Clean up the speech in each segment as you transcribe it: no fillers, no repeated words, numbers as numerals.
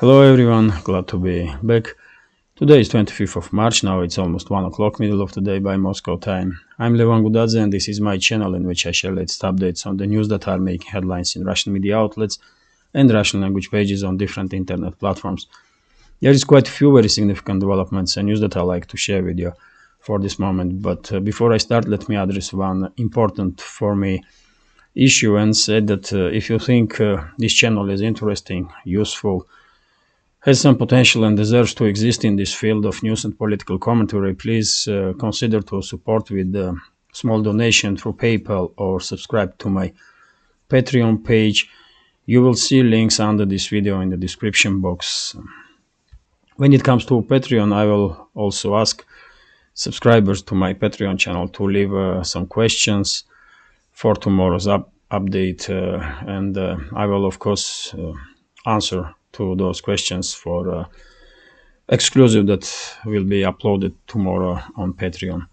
Hello everyone, glad to be back. Today is 25th of March, now it's almost 1 o'clock, middle of the day by Moscow time. I'm Levan Gudadze and this is my channel in which I share latest updates on the news that are making headlines in Russian media outlets and Russian language pages on different internet platforms. There is quite a few very significant developments and news that I like to share with you for this moment, but before I start, let me address one important for me issue and say that if you think this channel is interesting, useful, has some potential and deserves to exist in this field of news and political commentary, please consider to support with a small donation through PayPal or subscribe to my Patreon page. You will see links under this video in the description box. When it comes to Patreon, I will also ask subscribers to my Patreon channel to leave some questions for tomorrow's update, and I will of course answer to those questions for exclusive that will be uploaded tomorrow on Patreon.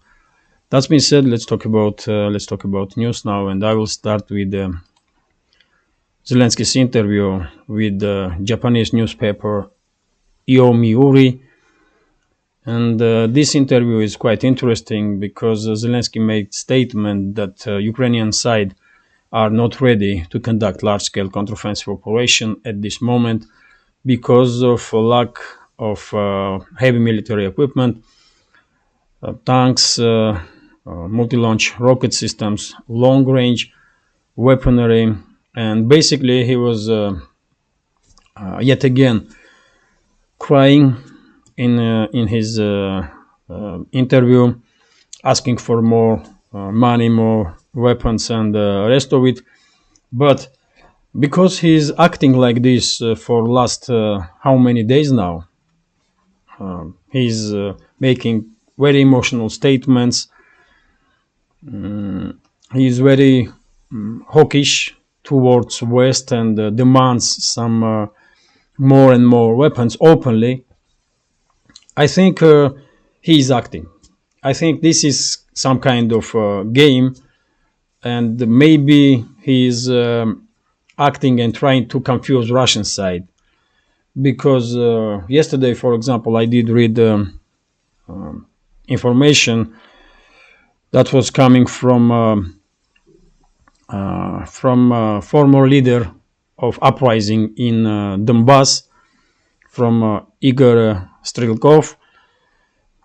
That being said, let's talk about news now, and I will start with Zelensky's interview with the Japanese newspaper Yomiuri. And this interview is quite interesting because Zelensky made statement that Ukrainian side are not ready to conduct large-scale counteroffensive operation at this moment because of lack of heavy military equipment, tanks, multi-launch rocket systems, long-range weaponry, and basically he was yet again crying in his interview, asking for more money, more weapons, and the rest of it. But because he's acting like this for last how many days now, he's making very emotional statements. He's very hawkish towards West and demands some more and more weapons openly. I think he's acting. I think this is some kind of game, and maybe he's acting and trying to confuse Russian side, because yesterday, for example, I did read information that was coming from former leader of uprising in Donbass, from Igor Strelkov.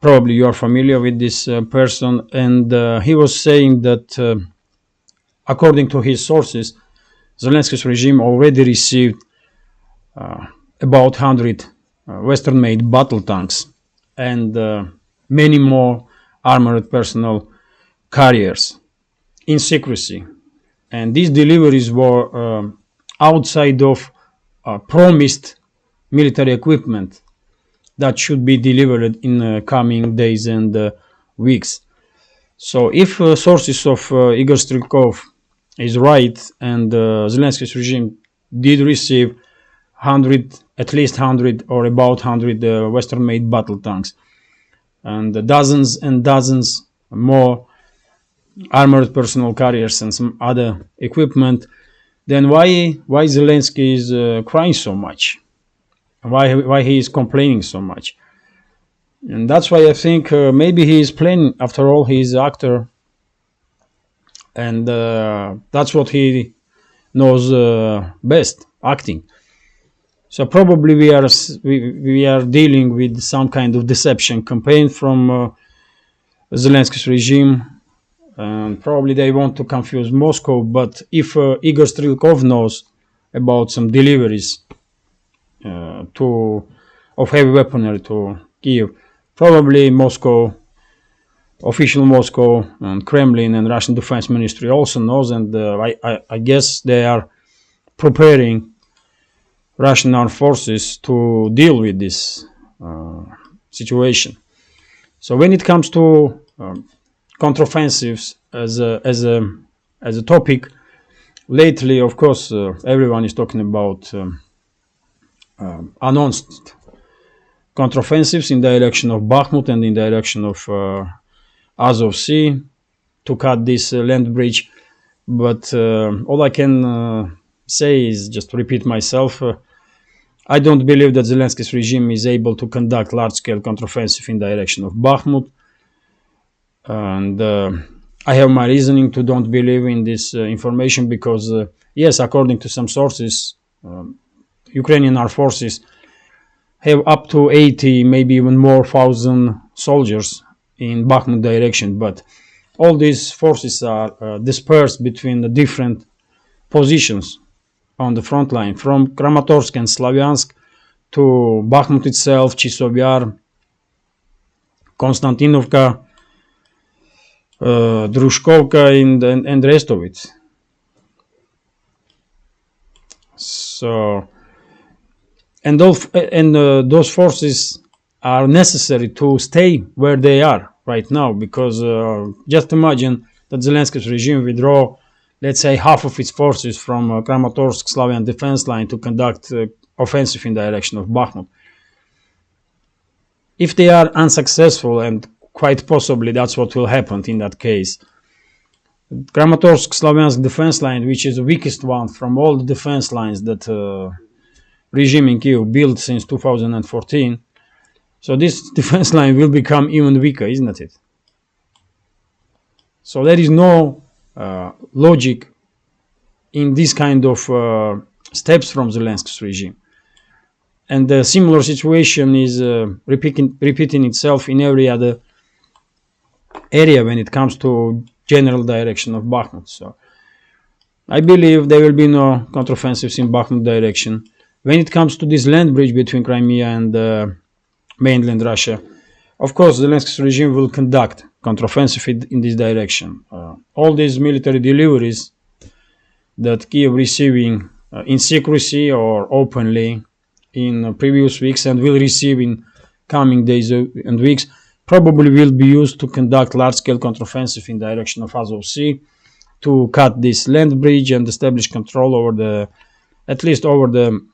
Probably you are familiar with this person, and he was saying that according to his sources, Zelensky's regime already received about 100 Western-made battle tanks and many more armored personnel carriers in secrecy. And these deliveries were outside of promised military equipment that should be delivered in coming days and weeks. So if sources of Igor Strelkov is right, and Zelensky's regime did receive at least 100 or about 100 Western-made battle tanks and dozens more armored personnel carriers and some other equipment, then why Zelensky is crying so much? Why he is complaining so much? And that's why I think maybe he is playing. After all, he is an actor, and that's what he knows best, acting. So probably we are dealing with some kind of deception campaign from Zelensky's regime, and probably they want to confuse Moscow. But if Igor Strelkov knows about some deliveries of heavy weaponry to Kiev, probably official Moscow and Kremlin and Russian Defense Ministry also knows, and I guess they are preparing Russian armed forces to deal with this situation. So when it comes to counteroffensives as a topic, lately, of course, everyone is talking about announced counteroffensives in the direction of Bakhmut and in the direction of Azov Sea to cut this land bridge. But all I can say is just to repeat myself. I don't believe that Zelensky's regime is able to conduct large-scale counteroffensive in direction of Bakhmut, and I have my reasoning to don't believe in this information because, yes, according to some sources, Ukrainian armed forces have up to 80, maybe even more thousand soldiers in Bakhmut direction, but all these forces are dispersed between the different positions on the front line, from Kramatorsk and Slavyansk to Bakhmut itself, Chisov Yar, Konstantinovka, Drushkovka, and the rest of it. So, and those forces are necessary to stay where they are right now, because just imagine that Zelensky's regime withdraw, let's say, half of its forces from Kramatorsk Slavian defense line to conduct offensive in direction of Bakhmut. If they are unsuccessful, and quite possibly that's what will happen in that case, Kramatorsk Slaviansk defense line, which is the weakest one from all the defense lines that regime in Kiev built since 2014, so this defense line will become even weaker, isn't it? So there is no logic in this kind of steps from Zelensky's regime. And the similar situation is repeating itself in every other area when it comes to general direction of Bakhmut. So I believe there will be no counteroffensives in Bakhmut direction. When it comes to this land bridge between Crimea and mainland Russia, of course, Zelensky's regime will conduct counteroffensive in this direction. All these military deliveries that Kiev receiving in secrecy or openly in previous weeks and will receive in coming days and weeks probably will be used to conduct large-scale counteroffensive in direction of Azov Sea, to cut this land bridge and establish control over at least over the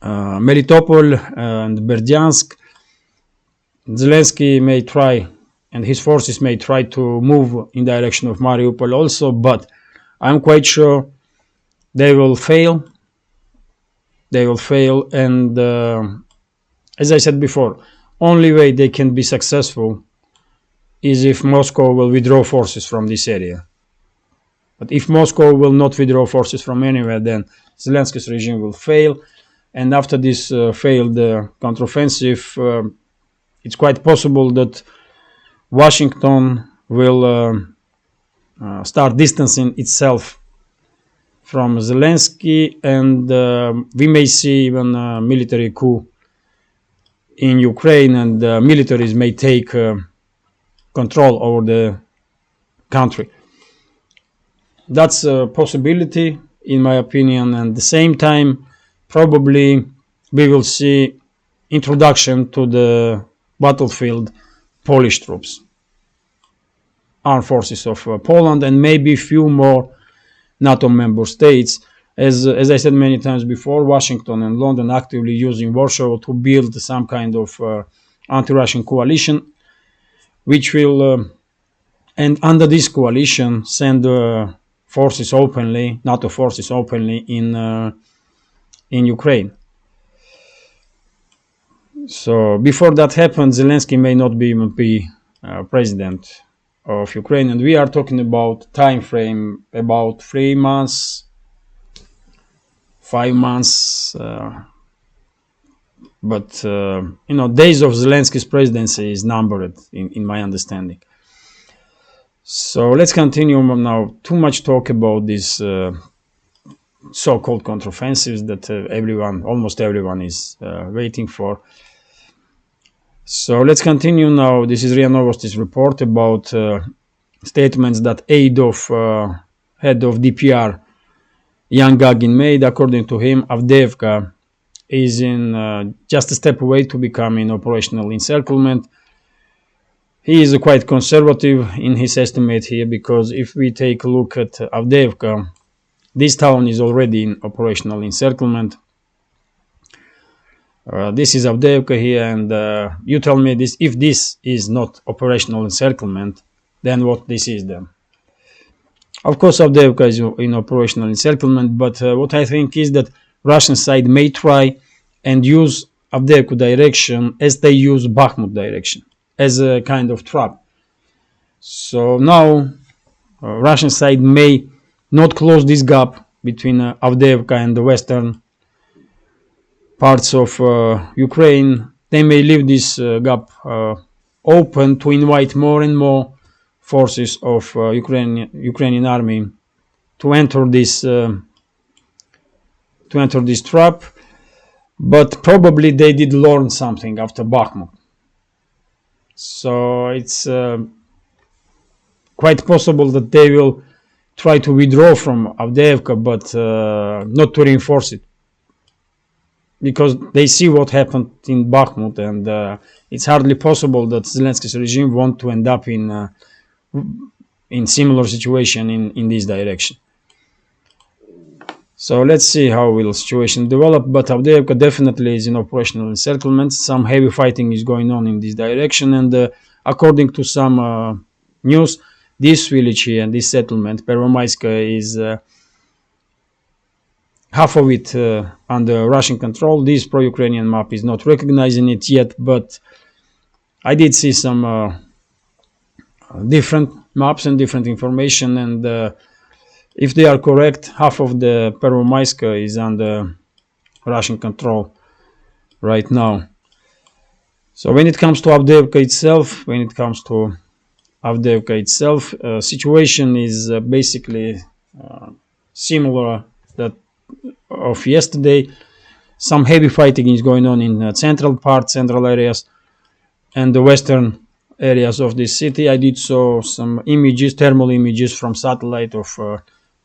Melitopol and Berdyansk. Zelensky may try, and his forces may try to move in direction of Mariupol also, but I'm quite sure they will fail. They will fail, and as I said before, only way they can be successful is if Moscow will withdraw forces from this area. But if Moscow will not withdraw forces from anywhere, then Zelensky's regime will fail. And after this failed counteroffensive, it's quite possible that Washington will start distancing itself from Zelensky, and we may see even a military coup in Ukraine, and militaries may take control over the country. That's a possibility, in my opinion, and at the same time, probably we will see introduction to the battlefield Polish troops, armed forces of Poland, and maybe a few more NATO member states. As I said many times before, Washington and London actively using Warsaw to build some kind of anti-Russian coalition, which will, and under this coalition, send forces openly, NATO forces openly in Ukraine. So before that happens, Zelensky may not even be president of Ukraine, and we are talking about time frame about 3 months, 5 months, but days of Zelensky's presidency is numbered in my understanding. So let's continue now. Too much talk about these so-called counteroffensives that almost everyone is waiting for. So let's continue now. This is RIA Novosti's report about statements that head of DPR Yan Gagin made. According to him, Avdiivka is in just a step away to becoming operational encirclement. He is quite conservative in his estimate here, because if we take a look at Avdiivka, this town is already in operational encirclement. This is Avdiivka here, and you tell me this. If this is not operational encirclement, then what this is then? Of course, Avdiivka is in operational encirclement, but what I think is that Russian side may try and use Avdiivka direction as they use Bakhmut direction as a kind of trap. So now Russian side may not close this gap between Avdiivka and the western parts of Ukraine. They may leave this gap open to invite more and more forces of Ukrainian army to enter this trap. But probably they did learn something after Bakhmut. So it's quite possible that they will try to withdraw from Avdiivka, but not to reinforce it, because they see what happened in Bakhmut, and it's hardly possible that Zelensky's regime want to end up in similar situation in this direction. So let's see how will situation develop, but Avdiivka definitely is in operational encirclement. Some heavy fighting is going on in this direction, and according to some news, this village here and this settlement, Pervomaiska, is half of it under Russian control. This pro-Ukrainian map is not recognizing it yet, but I did see some different maps and different information, and if they are correct, half of the Pervomaiska is under Russian control right now. So when it comes to Avdiivka itself, situation is basically similar that of yesterday. Some heavy fighting is going on in central areas and the western areas of this city. I did saw some images, thermal images from satellite of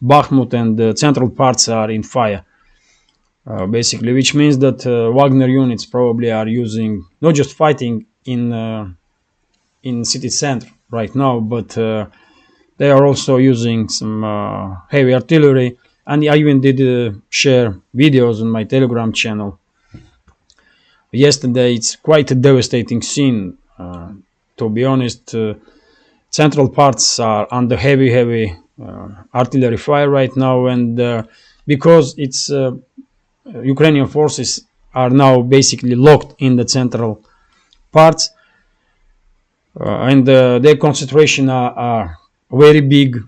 Bakhmut, and the central parts are in fire, basically, which means that Wagner units probably are using, not just fighting in city center right now, but they are also using some heavy artillery. And I even did share videos on my Telegram channel yesterday. It's quite a devastating scene, to be honest. Central parts are under heavy artillery fire right now, and because it's Ukrainian forces are now basically locked in the central parts, and their concentration are very big.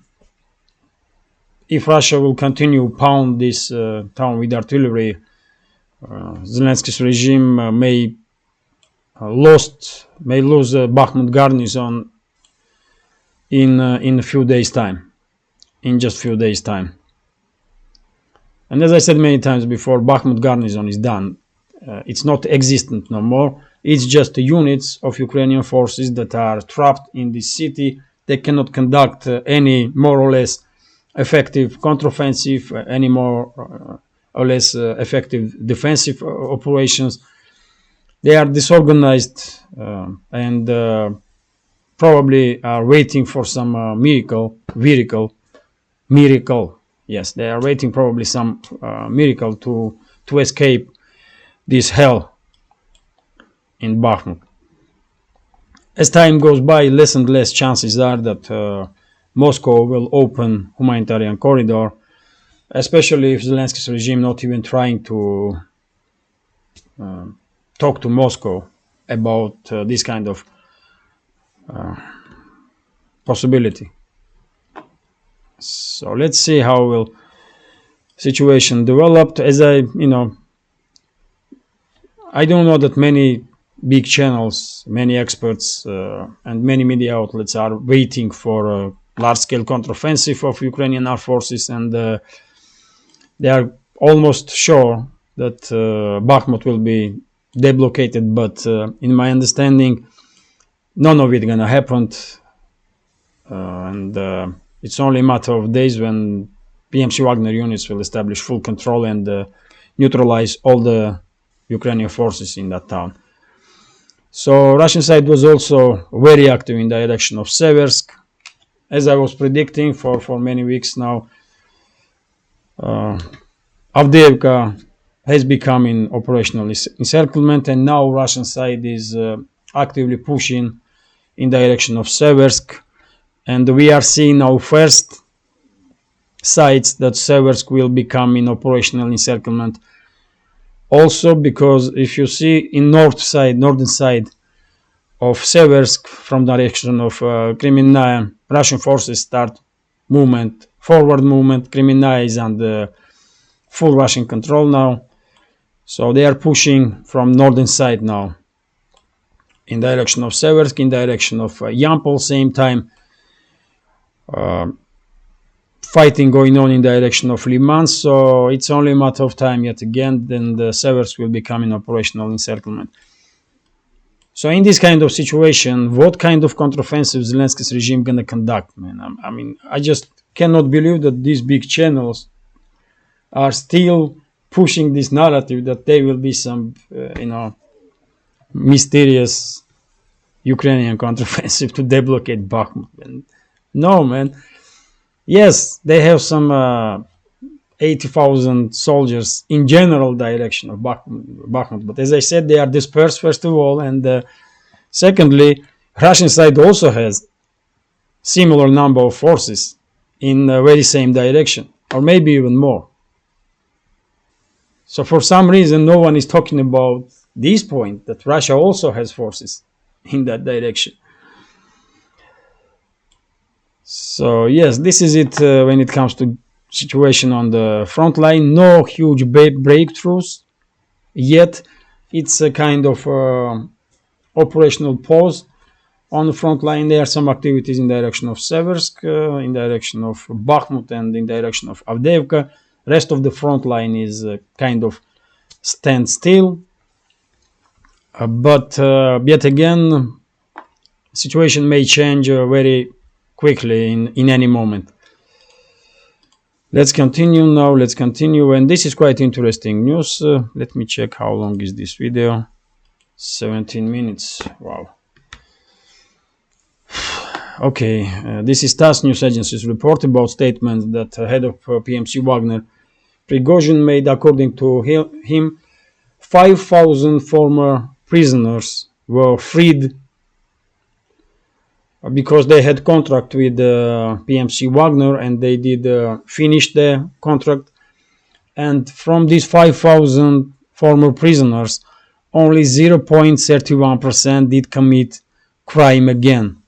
If Russia will continue pound this town with artillery, Zelensky's regime may lose Bakhmut garnison in a few days' time, in just few days' time. And as I said many times before, Bakhmut garnison is done. It's not existent no more. It's just the units of Ukrainian forces that are trapped in this city. They cannot conduct any more or less effective counteroffensive, any more or less effective defensive operations. They are disorganized and probably are waiting for some miracle. Yes, they are waiting probably some miracle to escape this hell in Bakhmut. As time goes by, less and less chances are that Moscow will open humanitarian corridor, especially if Zelensky's regime not even trying to talk to Moscow about this kind of possibility. So let's see how will situation develop. As I don't know that many big channels, many experts, and many media outlets are waiting for a large-scale counteroffensive of Ukrainian armed forces, and they are almost sure that Bakhmut will be deblockaded. But in my understanding, none of it gonna happen, and it's only a matter of days when PMC Wagner units will establish full control and neutralize all the Ukrainian forces in that town. So Russian side was also very active in the direction of Seversk, as I was predicting for many weeks now. Avdiivka has become in operational encirclement, and now Russian side is actively pushing in direction of Seversk, and we are seeing now first signs that Seversk will become in operational encirclement Also, because if you see in northern side of Seversk from direction of Crimea, Russian forces start forward movement. Crimea is under full Russian control now. So they are pushing from northern side now in direction of Seversk, in direction of Yampol, same time fighting going on in direction of Liman. So it's only a matter of time yet again, then the Seversk will become an operational encirclement. So in this kind of situation, what kind of counteroffensive Zelensky's regime gonna conduct, man? I mean, I just cannot believe that these big channels are still pushing this narrative that there will be some, mysterious Ukrainian counteroffensive to deblocate Bakhmut. And no, man. Yes, they have some 80,000 soldiers in general direction of Bakhmut, but as I said, they are dispersed first of all, and secondly, Russian side also has similar number of forces in the very same direction, or maybe even more. So for some reason, no one is talking about this point, that Russia also has forces in that direction. So yes, this is it when it comes to situation on the front line. No huge breakthroughs yet. It's a kind of operational pause on the front line. There are some activities in direction of Seversk, in direction of Bakhmut, and in direction of Avdiivka. Rest of the front line is kind of standstill. But yet again, situation may change very quickly in any moment. Let's continue now. And this is quite interesting news. Let me check how long is this video. 17 minutes. Wow. Okay, this is TASS news agency's report about statements that head of PMC Wagner Prigozhin made. According to him, 5,000 former prisoners were freed because they had contract with PMC Wagner, and they did finish the contract. And from these 5,000 former prisoners, only 0.31% did commit crime again.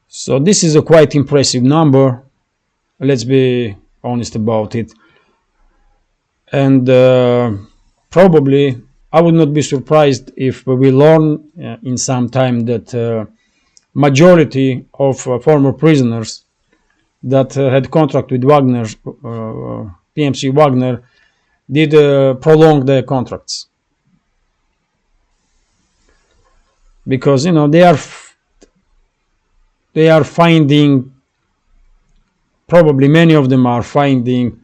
So this is a quite impressive number. Let's be honest about it. And probably I would not be surprised if we learn in some time that majority of former prisoners that had contract with Wagner, PMC Wagner, did prolong their contracts, because they are finding, probably many of them are finding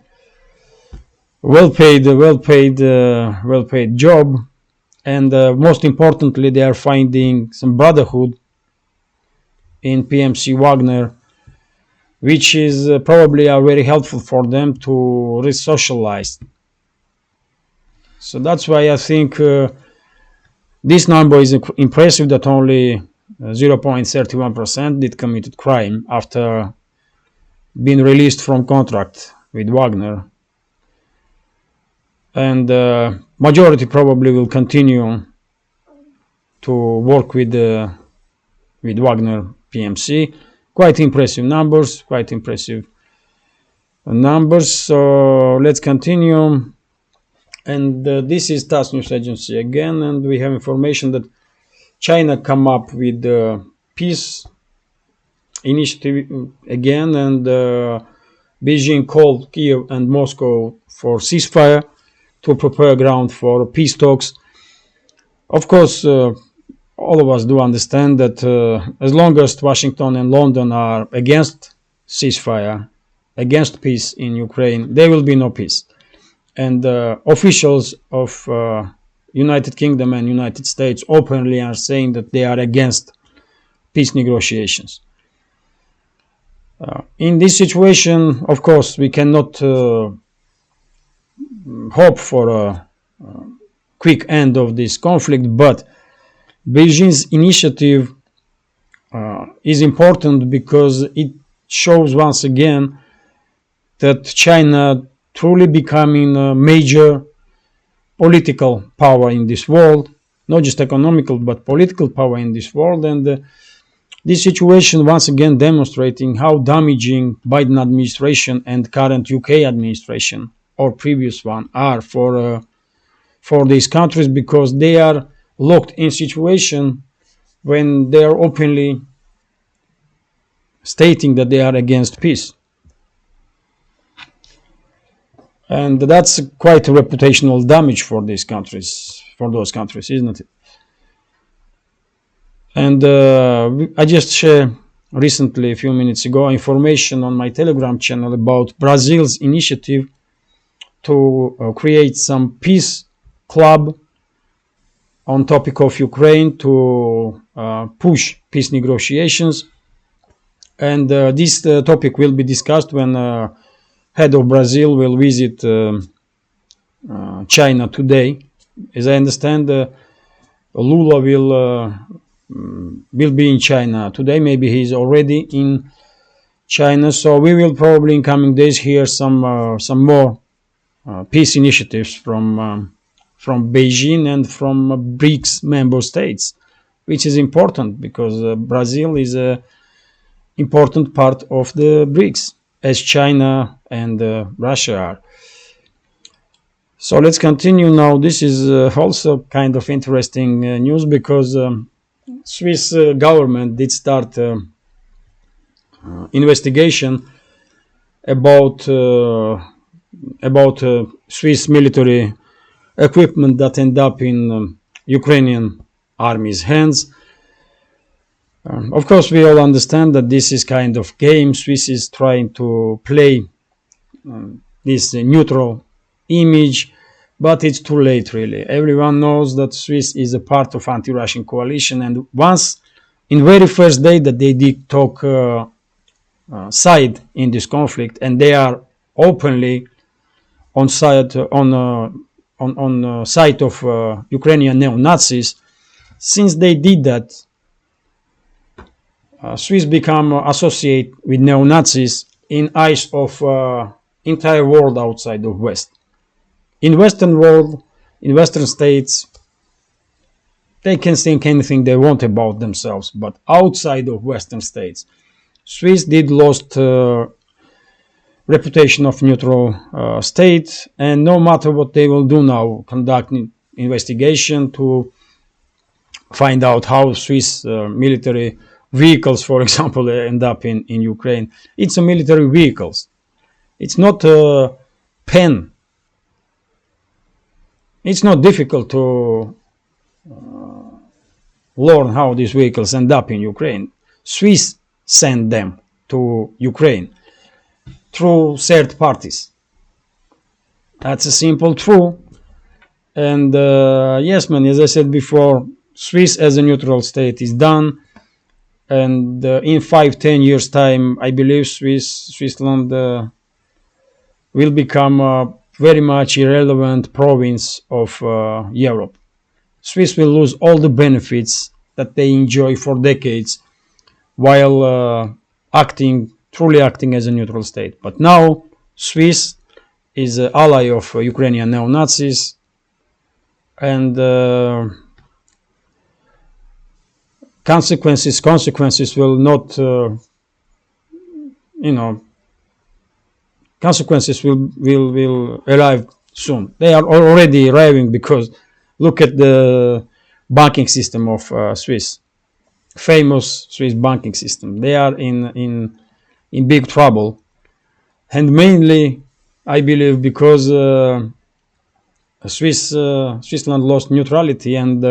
well-paid job, and most importantly, they are finding some brotherhood in PMC Wagner, which is probably very helpful for them to re-socialize. So that's why I think this number is impressive, that only 0.31% did committed crime after being released from contract with Wagner. And majority probably will continue to work with Wagner PMC. Quite impressive numbers. So let's continue. And this is TASS news agency again, and we have information that China come up with the peace initiative again, and Beijing called Kiev and Moscow for ceasefire to prepare ground for peace talks. Of course, all of us do understand that as long as Washington and London are against ceasefire, against peace in Ukraine, there will be no peace. And officials of United Kingdom and United States openly are saying that they are against peace negotiations. In this situation, of course, we cannot hope for a quick end of this conflict, but Beijing's initiative is important because it shows once again that China truly becoming a major political power in this world, not just economical, but political power in this world. And this situation once again demonstrating how damaging Biden administration and current UK administration or previous one are for these countries, because they are locked in situation when they are openly stating that they are against peace. And that's quite a reputational damage for these countries, for those countries, isn't it? And I just shared recently, a few minutes ago, information on my Telegram channel about Brazil's initiative to create some peace club on topic of Ukraine to push peace negotiations. And this topic will be discussed when head of Brazil will visit China today. As I understand, Lula will be in China today. Maybe he's already in China. So we will probably in coming days hear some more peace initiatives from Beijing and from BRICS member states, which is important because Brazil is a important part of the BRICS, as China and Russia are. So let's continue now. This is also kind of interesting news, because Swiss government did start investigation about Swiss military equipment that end up in Ukrainian army's hands. Of course, we all understand that this is kind of game. Swiss is trying to play this neutral image, but it's too late, really. Everyone knows that Swiss is a part of anti-Russian coalition, and once, in very first day that they did talk side in this conflict, and they are openly on side side of Ukrainian neo-Nazis. Since they did that, Swiss become associate with neo-Nazis in eyes of entire world outside of West. In Western world, in Western states, they can think anything they want about themselves, but outside of Western states, Swiss did lost reputation of neutral state, and no matter what they will do now, conduct investigation to find out how Swiss military vehicles, for example, end up in Ukraine. It's a military vehicles. It's not a pen. It's not difficult to learn how these vehicles end up in Ukraine. Swiss send them to Ukraine through third parties. That's a simple truth. And yes, man, as I said before, Swiss as a neutral state is done. And in 5-10 years time, I believe Switzerland will become a very much irrelevant province of Europe. Swiss will lose all the benefits that they enjoy for decades while truly acting as a neutral state. But now Swiss is an ally of Ukrainian neo-Nazis, and consequences will not, consequences will arrive soon. They are already arriving, because look at the banking system of Swiss, famous Swiss banking system. They are in big trouble, and mainly, I believe, because Switzerland lost neutrality, and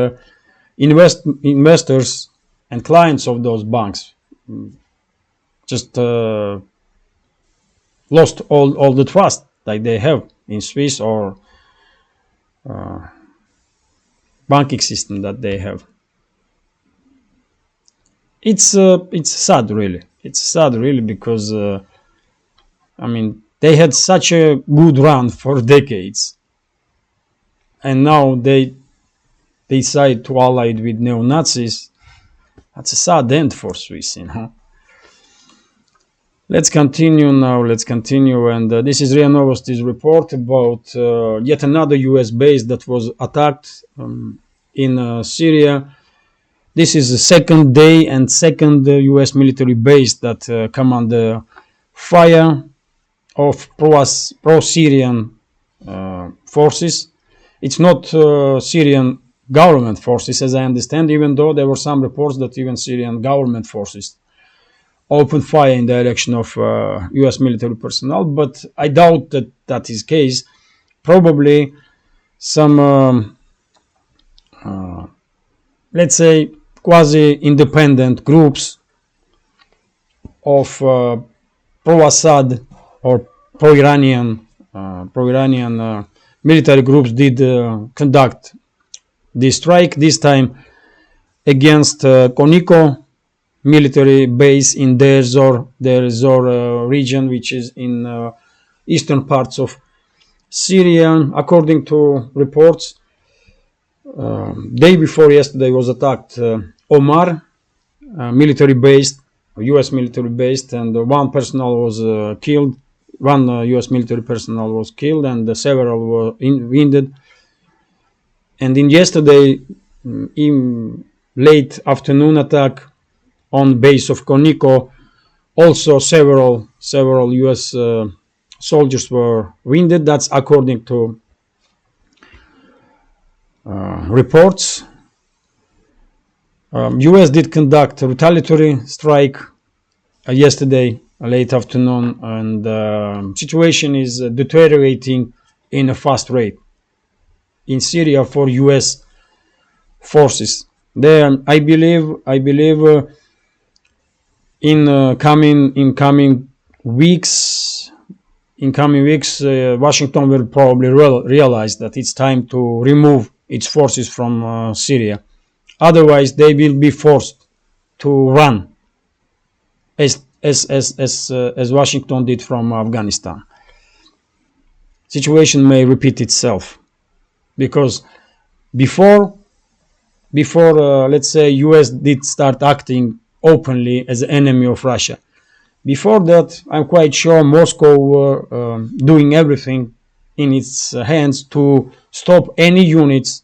investors and clients of those banks just lost all the trust that they have in Swiss or banking system that they have. It's sad, really. It's sad, really, because they had such a good run for decades, and now they decide to ally with neo-Nazis. That's a sad end for Swiss, Let's continue now. Let's continue. And this is RIA Novosti's report about yet another US base that was attacked in Syria. This is the second day and second US military base that come under fire of pro-Syrian forces. It's not Syrian government forces, as I understand, even though there were some reports that even Syrian government forces opened fire in the direction of US military personnel, but I doubt that that is the case. Probably some, let's say, quasi-independent groups of pro-Assad or pro-Iranian military groups did conduct this strike, this time against Koniko military base in Deir Zor region, which is in eastern parts of Syria. According to reports, day before yesterday was attacked Omar military base, US military base, and one personnel was killed. One US military personnel was killed, and several were wounded. And in yesterday, in late afternoon attack on base of Koniko, also several US soldiers were wounded. That's according to reports. US did conduct a retaliatory strike yesterday late afternoon, and the situation is deteriorating in a fast rate in Syria for US forces. There, I believe in coming weeks, Washington will probably realize that it's time to remove its forces from Syria. Otherwise, they will be forced to run, as Washington did from Afghanistan. Situation may repeat itself, because before let's say US did start acting openly as an enemy of Russia. Before that, I'm quite sure Moscow were doing everything in its hands to stop any units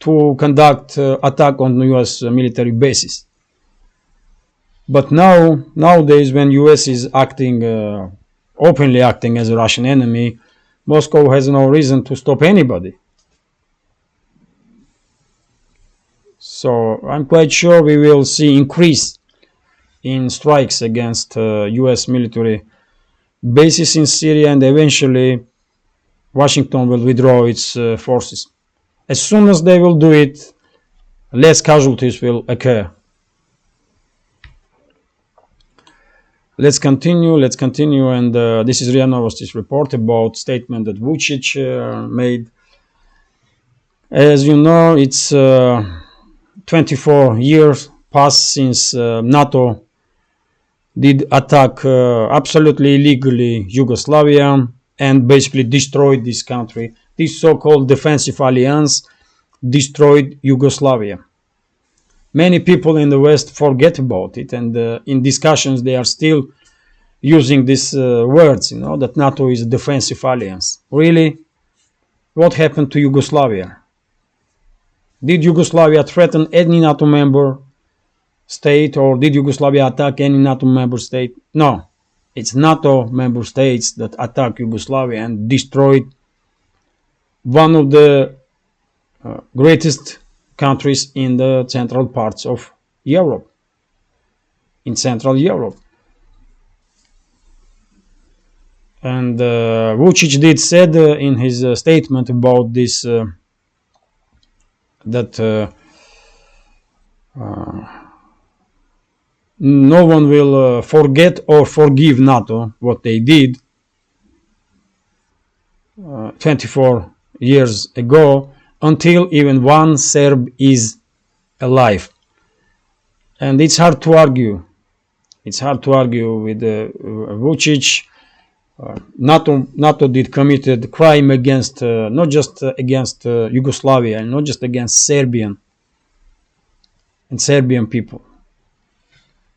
to conduct attack on US military bases. But nowadays, when US is acting openly acting as a Russian enemy, Moscow has no reason to stop anybody. So I'm quite sure we will see increase in strikes against US military bases in Syria, and eventually Washington will withdraw its forces. As soon as they will do it, less casualties will occur. Let's continue, and this is RIA Novosti's report about statement that Vucic made. As you know, it's 24 years passed since NATO did attack absolutely illegally Yugoslavia and basically destroyed this country. This so-called defensive alliance destroyed Yugoslavia. Many people in the West forget about it, and in discussions they are still using these words, that NATO is a defensive alliance. Really? What happened to Yugoslavia? Did Yugoslavia threaten any NATO member state, or did Yugoslavia attack any NATO member state? No. It's NATO member states that attacked Yugoslavia and destroyed one of the greatest countries in the central parts of Europe, in Central Europe. And Vucic did said in his statement about this that no one will forget or forgive NATO what they did 24 years ago, until even one Serb is alive. And it's hard to argue. It's hard to argue with Vucic. NATO did committed crime against not just against Yugoslavia, and not just against Serbian people.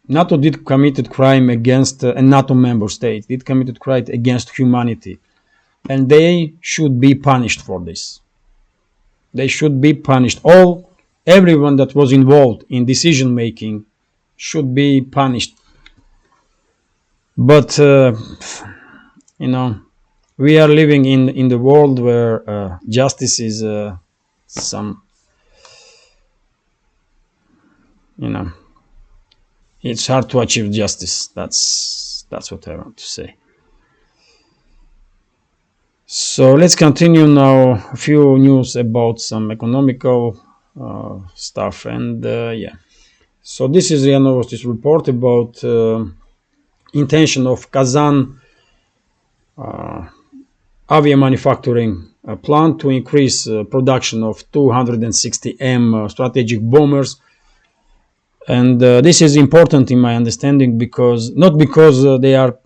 NATO did committed crime against a NATO member state, did committed crime against humanity, and they should be punished for this. They should be punished. Everyone that was involved in decision making should be punished. But we are living in the world where justice is it's hard to achieve justice. That's what I want to say. So let's continue now. A few news about some economical stuff, and So this is RIA Novosti's report about intention of Kazan avia manufacturing plant to increase production of 260M strategic bombers. And this is important in my understanding because not because they are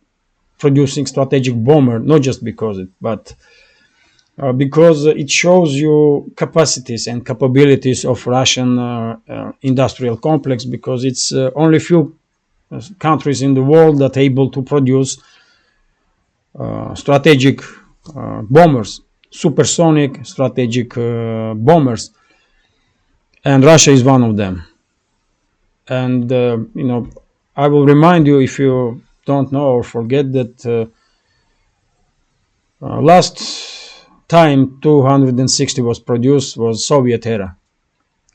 producing strategic bomber, not just because but because it shows you capacities and capabilities of Russian industrial complex, because it's only few countries in the world that are able to produce strategic bombers, supersonic strategic bombers, and Russia is one of them. And I will remind you, if you don't know or forget, that last time 260 was produced was Soviet era.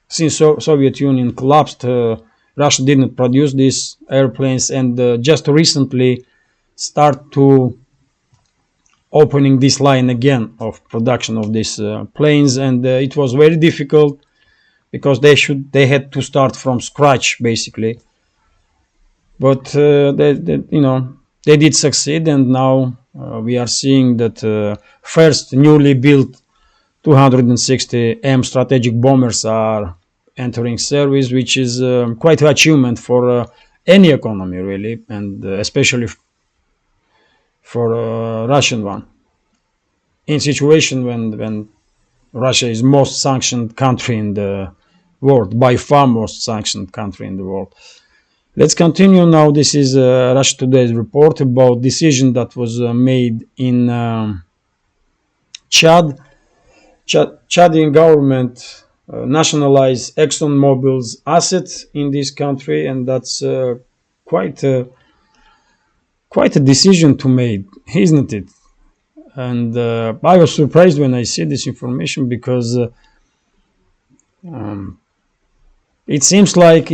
Since Soviet Union collapsed, Russia didn't produce these airplanes, and just recently start to opening this line again of production of these planes, and it was very difficult because they had to start from scratch basically. But they did succeed, and now we are seeing that first newly built 260M strategic bombers are entering service, which is quite an achievement for any economy really, and especially for Russian one. In situation when Russia is most sanctioned country in the world, by far most sanctioned country in the world. Let's continue now. This is Russia Today's report about decision that was made in Chad. Chadian government nationalized ExxonMobil's assets in this country, and that's quite a decision to make, isn't it? And I was surprised when I see this information, because it seems like,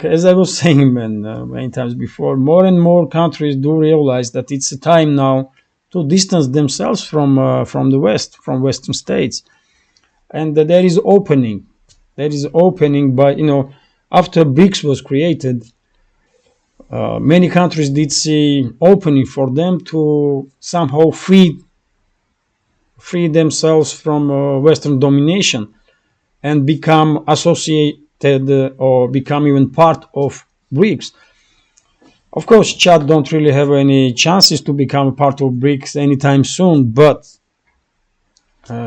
as I was saying many times before, more and more countries do realize that it's a time now to distance themselves from the West, from Western states, and there is opening. There is opening by after BRICS was created. Many countries did see opening for them to somehow free themselves from Western domination and become associated or become even part of BRICS. Of course, Chad don't really have any chances to become part of BRICS anytime soon, but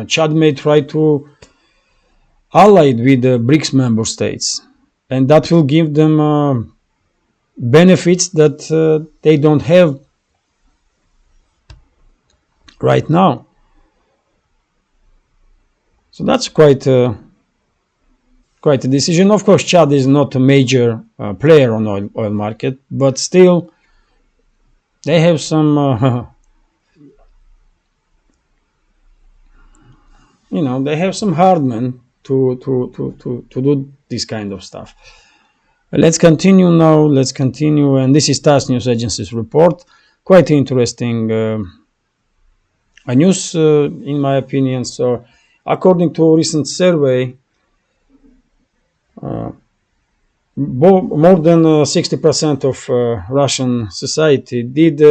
Chad may try to ally with the BRICS member states, and that will give them benefits that they don't have right now. So that's quite a decision. Of course, Chad is not a major player on oil market, but still they have some they have some hard men to do this kind of stuff. Let's continue now. And this is TASS News Agency's report. Quite interesting news, in my opinion. So, according to a recent survey, more than 60% of Russian society did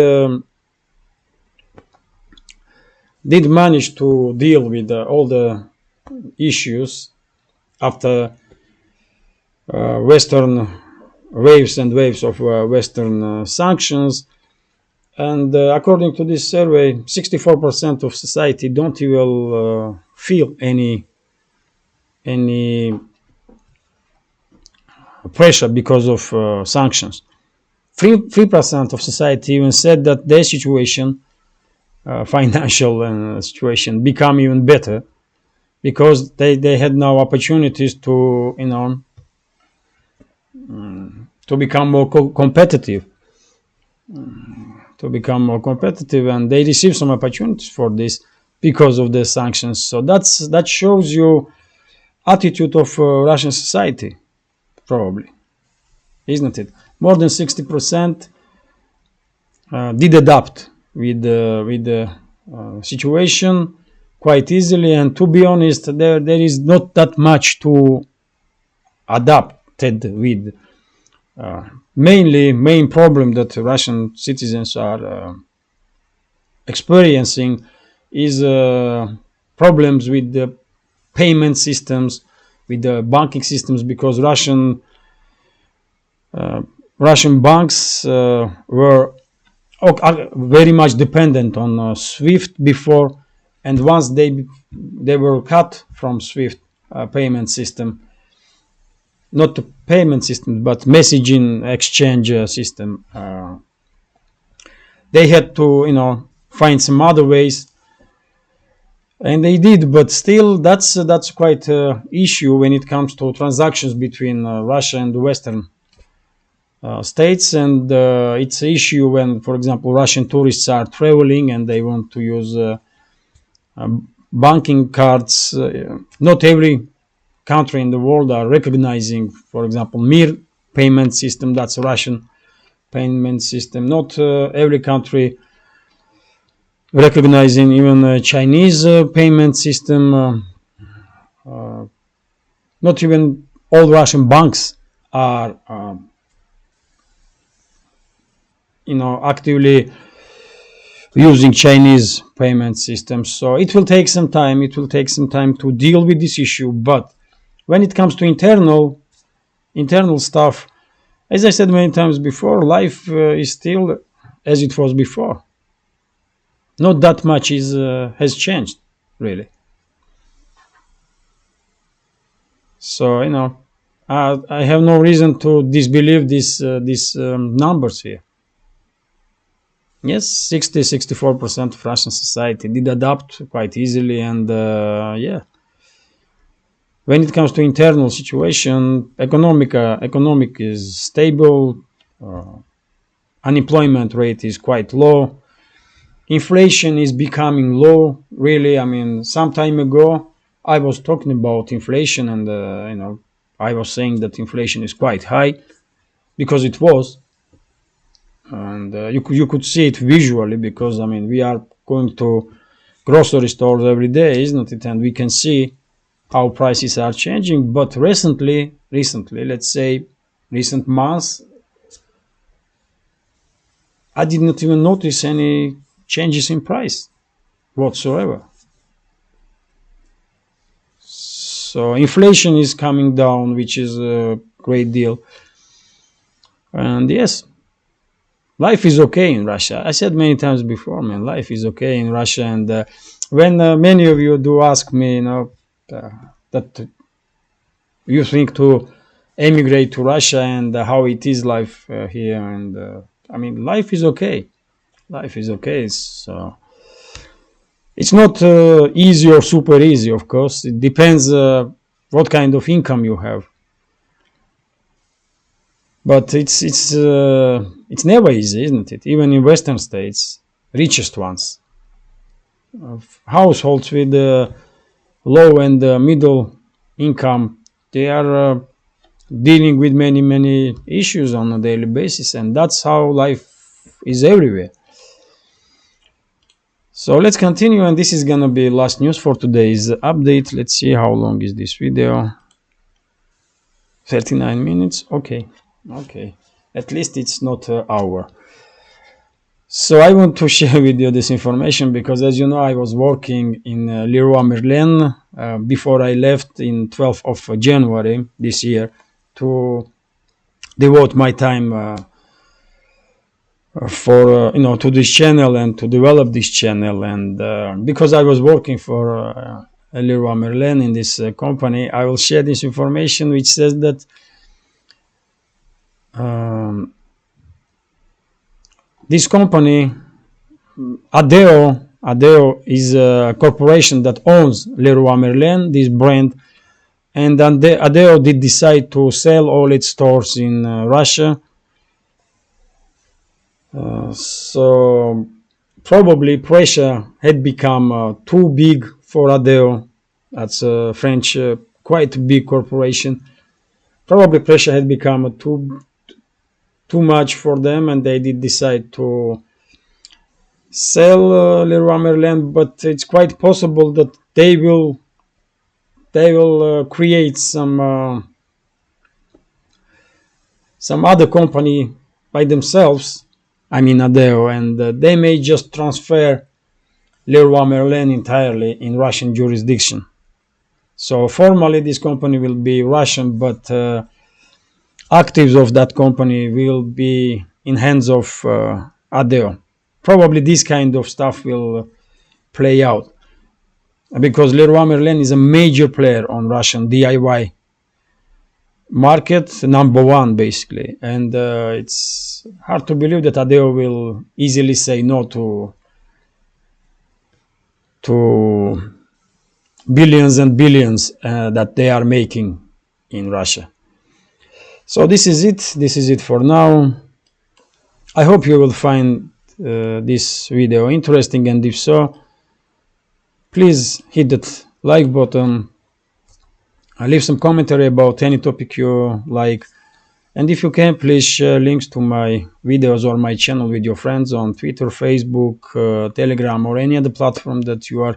manage to deal with all the issues after Western waves and waves of Western sanctions. And according to this survey, 64% of society don't even feel any pressure because of sanctions. 3% of society even said that their situation, financial situation, become even better because they had now opportunities to to become more competitive, and they receive some opportunities for this because of the sanctions. So that shows you attitude of Russian society, probably, isn't it? More than 60% did adapt with the situation quite easily, and to be honest, there is not that much to adapted with. Main problem that Russian citizens are experiencing is problems with the payment systems, with the banking systems, because Russian banks were very much dependent on SWIFT before, and once they were cut from SWIFT payment system, not the payment system but messaging exchange system, they had to find some other ways, and they did, but still that's quite an issue when it comes to transactions between Russia and the Western states, and it's an issue when, for example, Russian tourists are traveling and they want to use banking cards. Not every country in the world are recognizing, for example, Mir payment system. That's a Russian payment system. Not every country recognizing even a Chinese payment system. Not even all Russian banks are actively using Chinese payment systems. So it will take some time. It will take some time to deal with this issue. But when it comes to internal stuff, as I said many times before, life is still as it was before. Not that much has changed, really. So I have no reason to disbelieve these numbers here. Yes, 64% of Russian society did adapt quite easily, and when it comes to internal situation, economic is stable, unemployment rate is quite low, inflation is becoming low. Really, I mean, some time ago I was talking about inflation, and I was saying that inflation is quite high because it was. And you could see it visually, because I mean, we are going to grocery stores every day, isn't it? And we can see how prices are changing. But recently, let's say recent months, I did not even notice any changes in price whatsoever. So inflation is coming down, which is a great deal. And yes, life is okay in Russia. I said many times before, man, life is okay in Russia. And when many of you do ask me, that you think to emigrate to Russia and how it is life here, and I mean, life is okay. Life is okay. So it's not easy or super easy, of course. It depends what kind of income you have. But it's never easy, isn't it? Even in Western states, richest ones, households with low and middle income, they are dealing with many issues on a daily basis, and that's how life is everywhere. So let's continue, and this is gonna be last news for today's update. Let's see how long is this video. 39 minutes. Okay, at least it's not an hour. So I want to share with you this information because, as you know, I was working in Leroy Merlin before I left in 12th of January this year to devote my time for to this channel and to develop this channel. And because I was working for Leroy Merlin in this company, I will share this information which says that This company, Adeo is a corporation that owns Leroy Merlin, this brand, and Adeo did decide to sell all its stores in Russia. So probably pressure had become too big for Adeo. That's a French, quite big corporation. Probably pressure had become too much for them, and they did decide to sell Leroy Merlin. But it's quite possible that they will create some other company by themselves. I mean Adeo, and they may just transfer Leroy Merlin entirely in Russian jurisdiction. So formally, this company will be Russian, but actives of that company will be in hands of Adeo. Probably this kind of stuff will play out because Leroy Merlin is a major player on Russian DIY market, number one basically, and it's hard to believe that Adeo will easily say no to billions and billions that they are making in Russia. So this is it for now. I hope you will find this video interesting, and if so, please hit that like button, leave some commentary about any topic you like, and if you can, please share links to my videos or my channel with your friends on Twitter, Facebook, Telegram, or any other platform that you are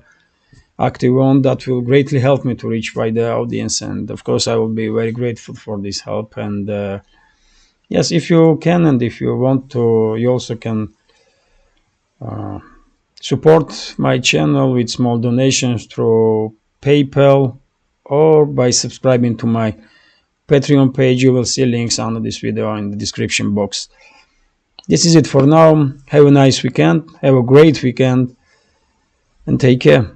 active on. That will greatly help me to reach wider audience, and of course I will be very grateful for this help. And yes, if you can and if you want to, you also can support my channel with small donations through PayPal or by subscribing to my Patreon page. You will see links under this video in the description box. This is it for now. Have a nice weekend, have a great weekend, and take care.